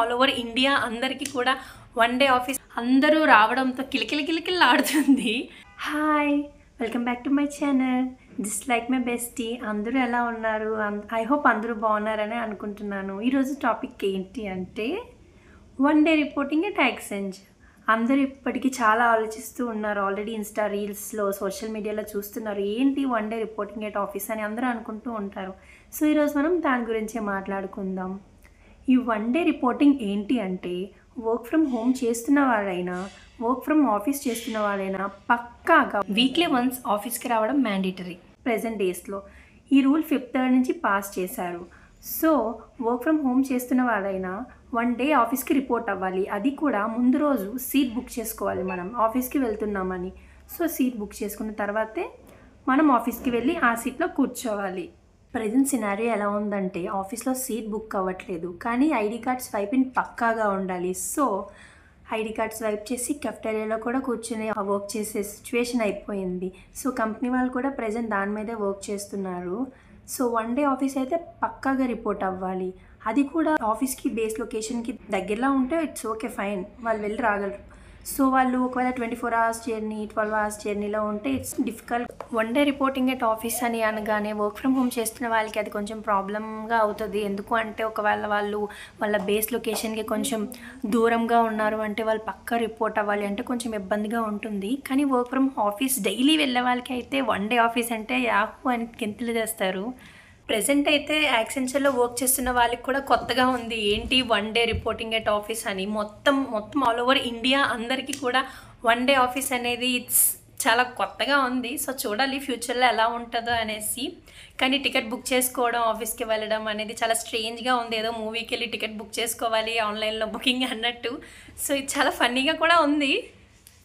All over India అందరికీ కూడా one day office అందరూ రావడంతో కిలకిలకిలకిలాడుతుంది. Hi, welcome back to my channel. Just like my bestie. అందరూ ఎలా ఉన్నారు? ఐ హోప్ అందరూ బాగున్నారని అనుకుంటున్నాను. ఈరోజు టాపిక్ ఏంటి అంటే one day reporting at Accenture. అందరూ ఇప్పటికీ చాలా ఆలోచిస్తూ ఉన్నారు. ఆల్రెడీ ఇన్స్టా రీల్స్లో సోషల్ మీడియాలో చూస్తున్నారు, ఏంటి one day reporting at office అని అందరూ అనుకుంటూ ఉంటారు. సో ఈరోజు మనం దాని గురించే మాట్లాడుకుందాం. ఈ వన్ డే రిపోర్టింగ్ ఏంటి అంటే వర్క్ ఫ్రమ్ హోమ్ చేస్తున్న వాళ్ళైనా వర్క్ ఫ్రమ్ ఆఫీస్ చేస్తున్న వాళ్ళైనా పక్కాగా వీక్లీ వన్స్ ఆఫీస్కి రావడం మ్యాండేటరీ. ప్రెజెంట్ డేస్లో ఈ రూల్ 5th నుంచి పాస్ చేశారు. సో వర్క్ ఫ్రమ్ హోమ్ చేస్తున్న వాళ్ళైనా వన్ డే ఆఫీస్కి రిపోర్ట్ అవ్వాలి. అది కూడా ముందు రోజు సీట్ బుక్ చేసుకోవాలి. మనం ఆఫీస్కి వెళ్తున్నామని సో సీట్ బుక్ చేసుకున్న తర్వాతే మనం ఆఫీస్కి వెళ్ళి ఆ సీట్లో కూర్చోవాలి. ప్రజెంట్ సినారియో ఎలా ఉందంటే ఆఫీస్లో సీట్ బుక్ అవ్వట్లేదు, కానీ ఐడి కార్డ్ స్వైపింగ్ పక్కాగా ఉండాలి. సో ఐడి కార్డ్ స్వైప్ చేసి కెఫ్టేరియాలో కూడా కూర్చొని వర్క్ చేసే సిచ్యువేషన్ అయిపోయింది. సో కంపెనీ వాళ్ళు కూడా ప్రజెంట్ దాని మీదే వర్క్ చేస్తున్నారు. సో వన్ డే ఆఫీస్ అయితే పక్కాగా రిపోర్ట్ అవ్వాలి. అది కూడా ఆఫీస్కి బేస్ లొకేషన్కి దగ్గరలో ఉంటే ఇట్స్ ఓకే, ఫైన్, వాళ్ళు వెళ్ళి రాగలరు. సో వాళ్ళు ఒకవేళ 24 hours జర్నీ 12 hours జర్నీలో ఉంటే it's difficult. One day reporting at office అని అనగానే వర్క్ ఫ్రమ్ హోమ్ చేస్తున్న వాళ్ళకి అది కొంచెం ప్రాబ్లంగా అవుతుంది. ఎందుకు అంటే ఒకవేళ వాళ్ళు వాళ్ళ బేస్ లొకేషన్కి కొంచెం దూరంగా ఉన్నారు అంటే వాళ్ళు పక్కా రిపోర్ట్ అవ్వాలి అంటే కొంచెం ఇబ్బందిగా ఉంటుంది. కానీ వర్క్ ఫ్రమ్ ఆఫీస్ డైలీ వెళ్ళే వాళ్ళకి అయితే వన్ డే ఆఫీస్ అంటే యాహూ అని గెంతులు చేస్తారు. ప్రెజెంట్ అయితే యాక్సెంచర్లో వర్క్ చేస్తున్న వాళ్ళకి కూడా కొత్తగా ఉంది, ఏంటి one day reporting at office అని. మొత్తం ఆల్ ఓవర్ ఇండియా అందరికీ కూడా వన్ డే ఆఫీస్ అనేది ఇట్స్ చాలా కొత్తగా ఉంది. సో చూడాలి ఫ్యూచర్లో ఎలా ఉంటుందో అనేసి. కానీ టికెట్ బుక్ చేసుకోవడం, ఆఫీస్కి వెళ్ళడం అనేది చాలా స్ట్రేంజ్గా ఉంది. ఏదో మూవీకి వెళ్ళి టికెట్ బుక్ చేసుకోవాలి ఆన్లైన్లో బుకింగ్ అన్నట్టు. సో ఇది చాలా ఫన్నీగా కూడా ఉంది.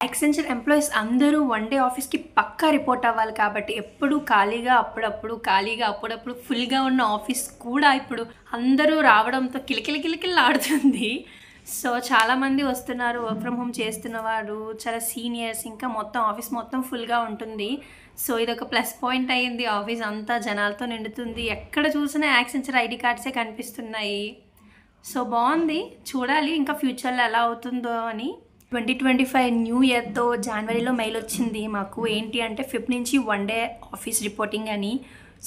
యాక్సెంచర్ ఎంప్లాయీస్ అందరూ వన్ డే ఆఫీస్కి పక్కా రిపోర్ట్ అవ్వాలి. కాబట్టి ఎప్పుడు ఖాళీగా అప్పుడప్పుడు ఫుల్గా ఉన్న ఆఫీస్ కూడా ఇప్పుడు అందరూ రావడంతో కిలకిలకిలకిలాడుతుంది. సో చాలామంది వస్తున్నారు, వర్క్ ఫ్రమ్ హోమ్ చేస్తున్నవారు, చాలా సీనియర్స్, ఇంకా మొత్తం ఆఫీస్ మొత్తం ఫుల్గా ఉంటుంది. సో ఇది ఒక ప్లస్ పాయింట్ అయ్యింది. ఆఫీస్ అంతా జనాలతో నిండుతుంది, ఎక్కడ చూసినా యాక్సెంచర్ ఐడి కార్డ్సే కనిపిస్తున్నాయి. సో బాగుంది, చూడాలి ఇంకా ఫ్యూచర్లో ఎలా అవుతుందో అని. 2025 న్యూ ఇయర్తో జనవరిలో మెయిల్ వచ్చింది మాకు, ఏంటి అంటే 5th నుంచి వన్ డే ఆఫీస్ రిపోర్టింగ్ అని.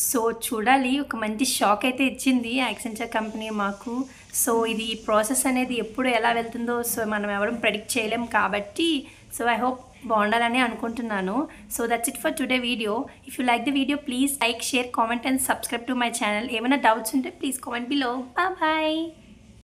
సో చూడాలి, ఒక మంచి షాక్ అయితే ఇచ్చింది యాక్సెంచర్ కంపెనీ మాకు. సో ఇది ప్రాసెస్ అనేది ఎప్పుడు ఎలా వెళ్తుందో సో మనం ఎవరు ప్రెడిక్ట్ చేయలేం కాబట్టి సో ఐ హోప్ బాగుండాలని అనుకుంటున్నాను. So that's it for today video. If you like the video please like, share, comment and subscribe to my channel. ఏమైనా డౌట్స్ ఉంటే ప్లీజ్ కామెంట్ బిలో. బాయ్.